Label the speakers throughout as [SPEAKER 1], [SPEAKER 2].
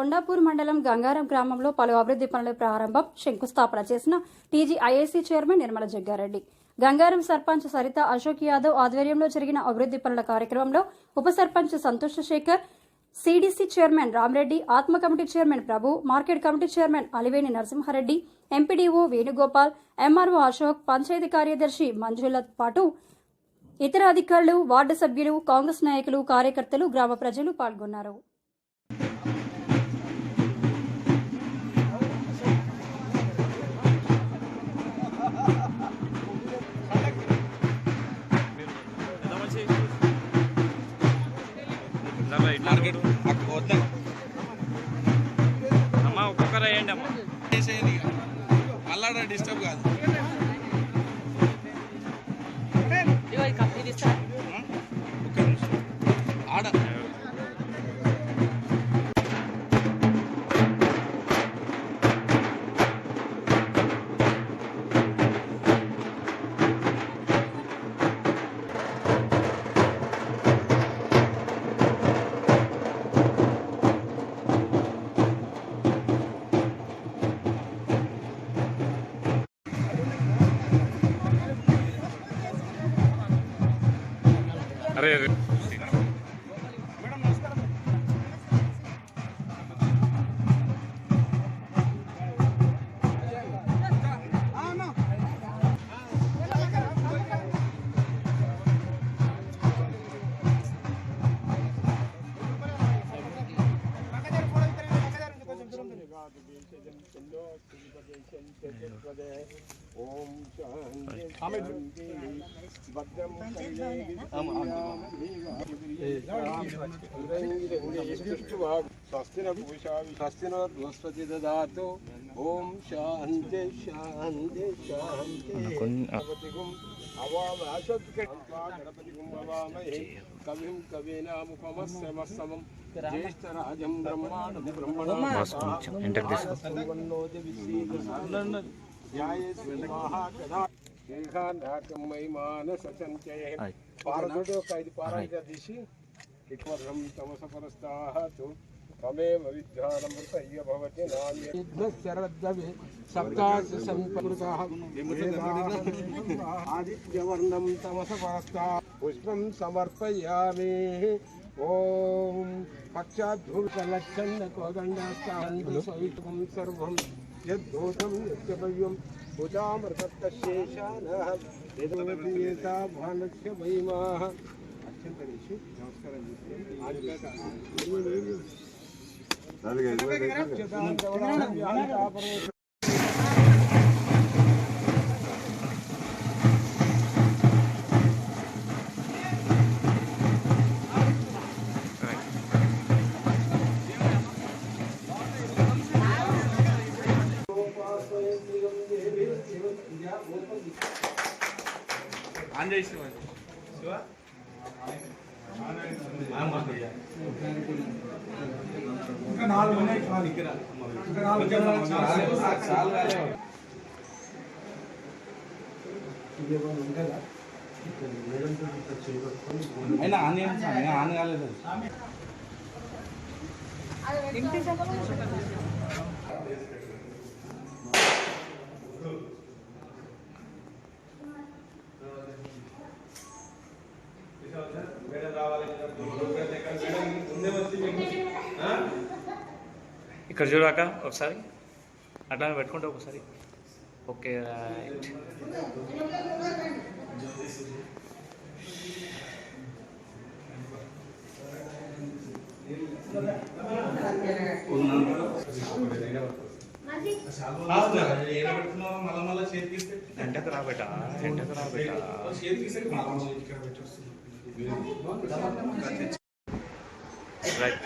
[SPEAKER 1] కొండాపూర్ మండలం గంగారం గ్రామంలో పలు అభివృద్ధి పనుల ప్రారంభం శంకుస్థాపన చేసిన టీజీఐఏసీ చైర్మన్ నిర్మల జగ్గారెడ్డి. గంగారం సర్పంచ్ సరిత అశోక్ యాదవ్ ఆధ్వర్యంలో జరిగిన అభివృద్ధి పనుల కార్యక్రమంలో ఉప సర్పంచ్ సంతోష్ శేఖర్, సీడీసీ చైర్మన్ రామరెడ్డి, ఆత్మ committee chairman Prabhu, market committee chairman Aliveni Narasimhareddy, MPDO Venugopal, MRO Ashok, panchayat కార్యదర్శి మంజులతో పాటు ఇతర అధికారులు, వార్డు సభ్యులు, కాంగ్రెస్ నాయకులు, కార్యకర్తలు, గ్రామ ప్రజలు పాల్గొన్నారు.
[SPEAKER 2] అమ్మా ఒక్కొక్కరు వేయండి అమ్మా, మళ్ళా డిస్టర్బ్ కాదు. ఆడ అరే
[SPEAKER 3] ఓం శాంతి భద్రం స్వస్తిన బృహస్పతి దదాతు. ఓం శాంతి శాంతి శాంతి. గణపతిగుం అవామహే కవిం కవీనాముపమస్యమస్తమం జ్యేష్ఠరాజం బ్రహ్మాణం బ్రహ్మణోతి విశ్రీకృష్ణ పారదుడు ఒక 5 పారాగా తీసి ఇట్వర్ణం తమసపరస్తాహతు తమేవ విద్యానమృతయ్య భవతి నాణ్యరద్భవే సప్తాశ సంపృతాః ఆదిత్యవర్ణం తమసపరస్తా పుష్పం సమర్పయామి. ఓం పక్షాద్ధూలక్షణ కోదండాస్తాండు సవితుం సర్వం యద్దోషం యత్యభవ్యం భుజామృతశేషానః యదోపీతా భానస్య వైమాః. అత్యంతరేషు నమస్కారం చేసి
[SPEAKER 2] ఆంజనేయ శివ శివ ఇంకా 4 ఉన్నాయి. ఇక్కడ అయినా ఆన్ కాలేదు.
[SPEAKER 4] ఇక్కడ చూడాక ఒకసారి అట్లా పెట్టుకుంటే ఒకసారి. Okay right. ఎంటకు రాబెట్ట రైట్.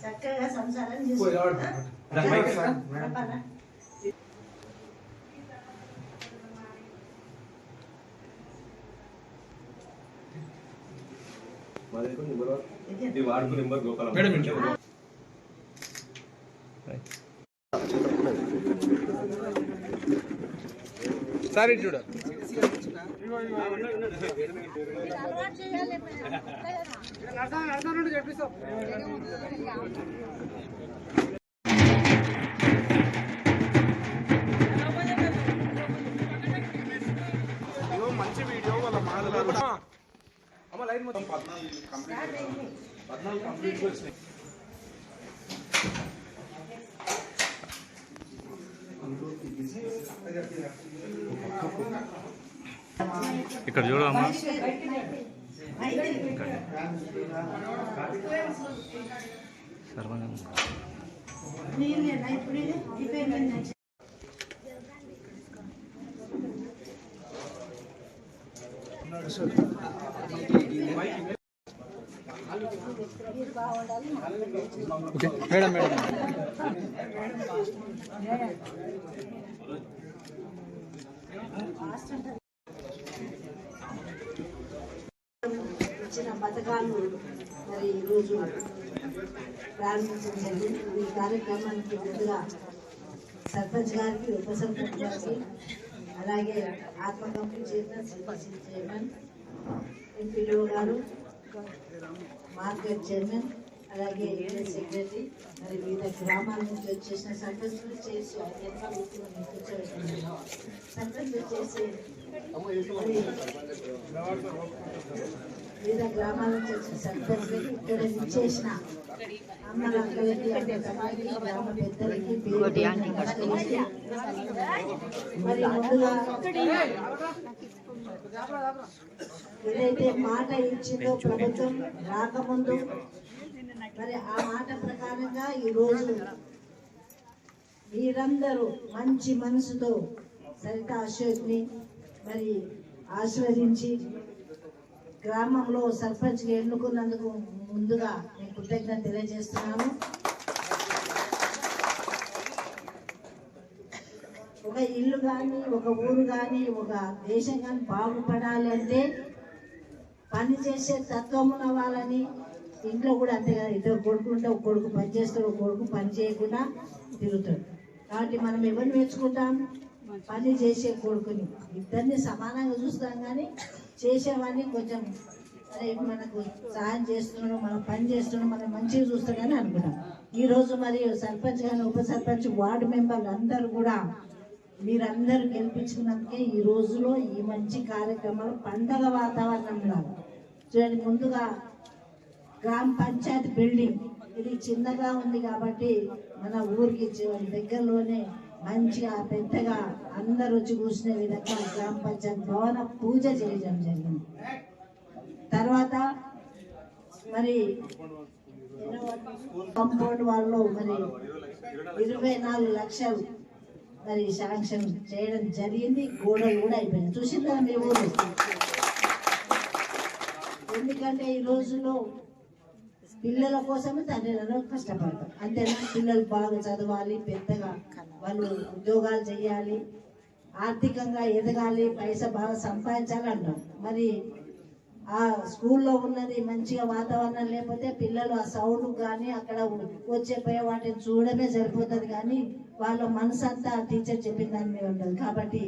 [SPEAKER 5] చక్కగా సంసారం చేస్తారు.
[SPEAKER 2] సరే చూడ మంచి వీడియో వాళ్ళ మాట్లాడు అమ్మ లైన్ మొత్తం 14 కంప్లీట్ వచ్చినాయి.
[SPEAKER 4] ఇక్కడ చూడమ్మా. సర్వనంగా
[SPEAKER 2] మేడం మేడం
[SPEAKER 5] ఇచ్చిన పథకాలు మరి ఈరోజు ప్రారంభించడం జరిగింది. ఈ కార్యక్రమానికి ముందుగా సర్పంచ్ గారికి, ఉప సర్పంచ్ గారికి, అలాగే ఆత్మ company chairman, CPC chairman, MPDO గారు, మార్కెట్ చైర్మన్, అలాగే ఏరియా సెక్రటరీ, మరి వివిధ గ్రామాల నుంచి వచ్చేసిన సర్పంచ్లు చేసి సర్పంచ్ చేసి వివిధ గ్రామాల నుంచి వచ్చిన సర్పంచ్లకి ఇక్కడ ఇచ్చేసిన అమ్మలక్కలకి, అమ్మకి, గ్రామ పెద్దలకి మరి ముందుగా ఏదైతే మాట ఇచ్చిందో ప్రభుత్వం రాకముందు, మరి ఆ మాట ప్రకారంగా ఈరోజు మీరందరూ మంచి మనసుతో సరిత అశోక్ని మరి ఆశీర్వదించి గ్రామంలో సర్పంచ్గా ఎన్నుకున్నందుకు ముందుగా నేను కృతజ్ఞత తెలియజేస్తున్నాను. ఒక ఇల్లు కానీ, ఒక ఊరు కానీ, ఒక దేశం కానీ బాగుపడాలి అంటే పని చేసే తత్వం ఉన్న వాళ్ళని, ఇంట్లో కూడా అంతే కదా, ఇద్దరు కొడుకుంటే ఒక కొడుకు పని చేస్తాడు, ఒక కొడుకు పని చేయకుండా తిరుగుతాడు. కాబట్టి మనం ఎవరిని మెచ్చుకుంటాం? పని చేసే కొడుకుని. ఇద్దరిని సమానంగా చూస్తాం కానీ చేసేవాడిని కొంచెం అరే మనకు సహాయం చేస్తున్నాడు, మనం పని చేస్తున్నాడు, మనం మంచిగా చూస్తాడని అనుకుంటాం. ఈరోజు మరి సర్పంచ్ కానీ, ఉప సర్పంచ్, వార్డు మెంబర్లు అందరూ కూడా మీరందరూ గెలిపించుకున్నందుకే ఈ రోజులో ఈ మంచి కార్యక్రమాలు పండగ వాతావరణంలో చూడండి. ముందుగా గ్రామ పంచాయతీ బిల్డింగ్ ఇది చిన్నగా ఉంది కాబట్టి మన ఊరికి దగ్గరలోనే మంచిగా పెద్దగా అందరు వచ్చి కూర్చునే విధంగా గ్రామ పంచాయతీ భవన పూజ చేయడం జరిగింది. తర్వాత మరి కాంపౌండ్ వాళ్ళు మరి 24 లక్షలు మరి శాంక్షన్ చేయడం జరిగింది. గోడలు కూడా అయిపోయింది. చూసిందా మీ ఊరు? ఎందుకంటే ఈ రోజుల్లో పిల్లల కోసమే తల్లిదండ్రులు కష్టపడతారు. అంతేనా? పిల్లలు బాగా చదవాలి, పెద్దగా వాళ్ళు ఉద్యోగాలు చేయాలి, ఆర్థికంగా ఎదగాలి, పైసా బాగా సంపాదించాలి అంటాం. మరి ఆ స్కూల్లో ఉన్నది మంచిగా వాతావరణం లేకపోతే పిల్లలు ఆ సౌండ్ కానీ అక్కడ వచ్చే పోయే వాటిని చూడమే సరిపోతుంది కానీ వాళ్ళ మనసు అంతా టీచర్ చెప్పిన దాని మీద ఉంటుంది. కాబట్టి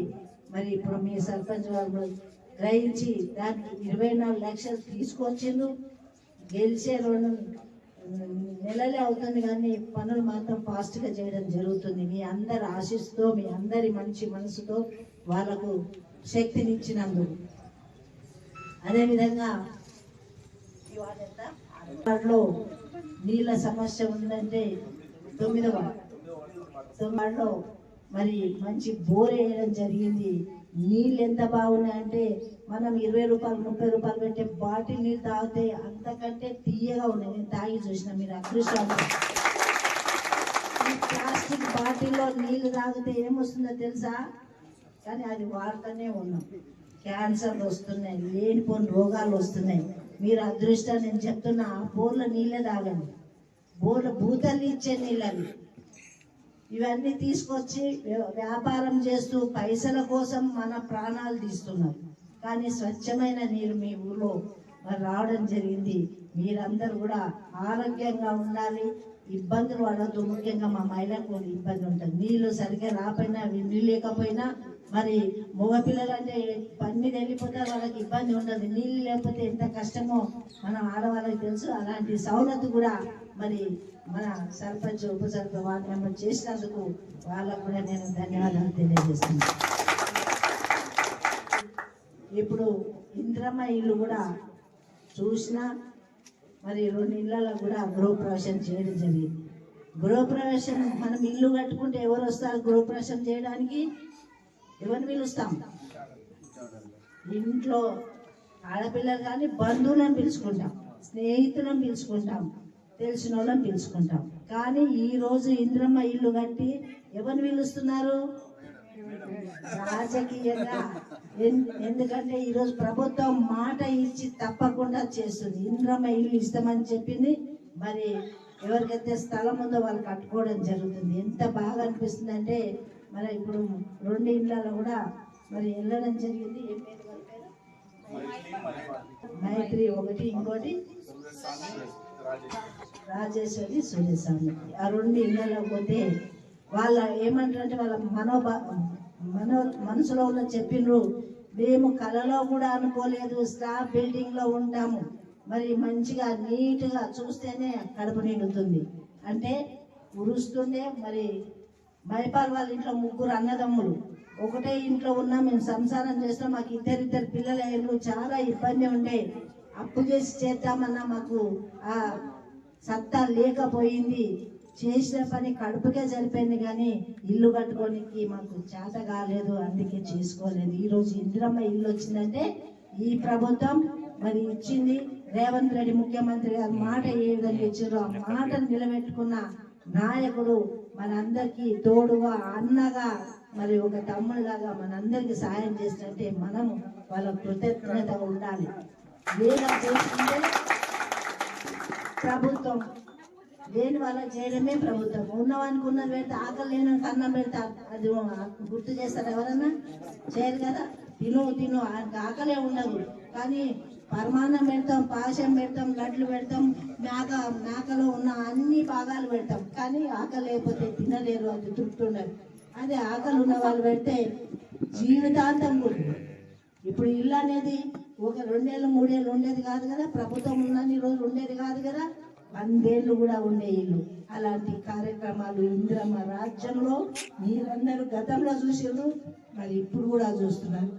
[SPEAKER 5] మరి ఇప్పుడు మీ సర్పంచ్ వాళ్ళు గ్రహించి దానికి 24 లక్షలు తీసుకొచ్చిండ్రు. గెలిచే 2 నెలలే అవుతుంది కానీ పనులు మాత్రం ఫాస్ట్గా చేయడం జరుగుతుంది. మీ అందరి ఆశీస్సుతో, మీ అందరి మంచి మనసుతో వాళ్ళకు శక్తినిచ్చినందుకు. అదేవిధంగా వార్డులో నీళ్ళ సమస్య ఉందంటే 9వ వార్డులో మరి మంచి బోర్ వేయడం జరిగింది. నీళ్ళు ఎంత బాగున్నాయంటే మనం 20 రూపాయలు 30 రూపాయలు పెట్టే బాటిల్ నీళ్ళు తాగితే అంతకంటే తీయగా ఉన్నాయి. నేను తాగి చూసిన, మీరు అదృష్టం. ఈ ప్లాస్టిక్ బాటిల్లో నీళ్లు తాగితే ఏమొస్తుందో తెలుసా? కానీ అది వాడుతూనే ఉన్నాం. క్యాన్సర్లు వస్తున్నాయి, లేనిపోని రోగాలు వస్తున్నాయి. మీరు అదృష్టం. నేను చెప్తున్నా, ఆ బోర్ల నీళ్ళే తాగండి. బోర్ల బూతలు ఇచ్చే నీళ్ళవి ఇవన్నీ తీసుకొచ్చి వ్యాపారం చేస్తూ పైసల కోసం మన ప్రాణాలు తీస్తున్నారు. కానీ స్వచ్ఛమైన నీరు మీ ఊళ్ళో మరి రావడం జరిగింది. మీరందరూ కూడా ఆరోగ్యంగా ఉండాలి, ఇబ్బందులు పడద్దు. ముఖ్యంగా మా మహిళలకు కూడా ఇబ్బంది ఉంటుంది. నీళ్లు సరిగ్గా రాకపోయినా, నీళ్ళు లేకపోయినా, మరి మగపిల్లలు అంటే పని మీద వెళ్ళిపోతారు, వాళ్ళకి ఇబ్బంది ఉండదు. నీళ్ళు లేకపోతే ఎంత కష్టమో మన ఆడవాళ్ళకి తెలుసు. అలాంటి సౌలత్ కూడా మరి మన సర్పంచ్, ఉప సర్పంచ్, వార్డు మెంబర్ చేసినందుకు వాళ్ళకు కూడా నేను ధన్యవాదాలు తెలియజేస్తున్నాను. ఇప్పుడు ఇంద్రమ్మ ఇల్లు కూడా చూసినా మరి 2 ఇళ్లలో కూడా గృహప్రవేశం చేయడం జరిగింది. గృహప్రవేశం మనం ఇల్లు కట్టుకుంటే ఎవరు వస్తారు గృహప్రవేశం చేయడానికి? ఎవరిని పిలుస్తాం? ఇంట్లో ఆడపిల్లలు కానీ బంధువులను పిలుచుకుంటాం, స్నేహితులను పిలుచుకుంటాం, తెలిసిన వాళ్ళని పిలుచుకుంటాం. కానీ ఈరోజు ఇంద్రమ్మ ఇల్లు కట్టి ఎవరిని పిలుస్తున్నారు? రాజకీయంగా. ఎందుకంటే ఈరోజు ప్రభుత్వం మాట ఇచ్చి తప్పకుండా చేస్తుంది. ఇంద్రమ్మ ఇల్లు ఇస్తామని చెప్పింది. మరి ఎవరికైతే స్థలం ఉందో వాళ్ళు కట్టుకోవడం జరుగుతుంది. ఎంత బాగా అనిపిస్తుంది అంటే మరి ఇప్పుడు 2 ఇళ్లలో కూడా మరి వెళ్ళడం జరిగింది. ఏం పేరు వాళ్ళ పేరు? మైత్రి ఒకటి, ఇంకోటి రాజేశ్వరి, సూర్యస్వామి. ఆ 2 ఇళ్లలో పోతే వాళ్ళ ఏమంటారంటే వాళ్ళ మనసులో ఉన్న చెప్పిండ్రు, మేము కలలో కూడా అనుకోలేదు స్లాబ్ బిల్డింగ్ లో ఉంటాము, మరి మంచిగా నీట్గా చూస్తేనే కడుపు నిండుతుంది అంటే ఉరుస్తుండే. మరి మైపాల్ వాళ్ళ ఇంట్లో 3 అన్నదమ్ములు ఒకటే ఇంట్లో ఉన్నా, మేము సంసారం చేస్తాం, మాకు ఇద్దరిద్దరు పిల్లలు అయ్యారు, చాలా ఇబ్బంది ఉండే, అప్పు చేసి చేద్దామన్నా మాకు ఆ సత్తా లేకపోయింది, చేసిన పని కడుపుకే సరిపోయింది, కానీ ఇల్లు కట్టుకోనికి మాకు చేత కాలేదు, అందుకే చేసుకోలేదు. ఈరోజు ఇందిరమ్మ ఇల్లు వచ్చిందంటే ఈ ప్రభుత్వం మరి ఇచ్చింది. రేవంత్ రెడ్డి ముఖ్యమంత్రి గారు మాట ఏ విధంగా ఇచ్చారో ఆ మాటను నిలబెట్టుకున్న నాయకుడు, మనందరికీ తోడుగా, అన్నగా, మరి ఒక తమ్ముడులాగా మనందరికీ సాయం చేస్తుంటే మనం వాళ్ళ కృతజ్ఞతగా ఉండాలి. లేదా చేస్తుంటే ప్రభుత్వం, లేని వాళ్ళకి చేయడమే ప్రభుత్వం. ఉన్నవానికి ఉన్నది పెడితే, ఆకలి లేని అన్నం పెడతారు, అది గుర్తు చేస్తారు ఎవరన్నా? చేయరు కదా. తిను ఆకలే ఉండదు, కానీ పరమాన్నం పెడతాం, పాశం పెడతాం, లడ్లు పెడతాం, మేకలో ఉన్న అన్ని భాగాలు పెడతాం, కానీ ఆకలి లేకపోతే తినలేరు, అది తృప్తి ఉండదు. అదే ఆకలి ఉన్న వాళ్ళు పెడితే జీవితాంతం కూడా. ఇప్పుడు ఇల్లు అనేది ఒక 2 ఏళ్ళు 3 ఏళ్ళు ఉండేది కాదు కదా, ప్రభుత్వం ఉన్నన్ని రోజులు ఉండేది కాదు కదా, 100 ఏళ్ళు కూడా ఉండే ఇల్లు. అలాంటి కార్యక్రమాలు ఇందిరమ్మ రాజ్యంలో మీరందరూ గతంలో చూసారు, మరి ఇప్పుడు కూడా చూస్తున్నారు.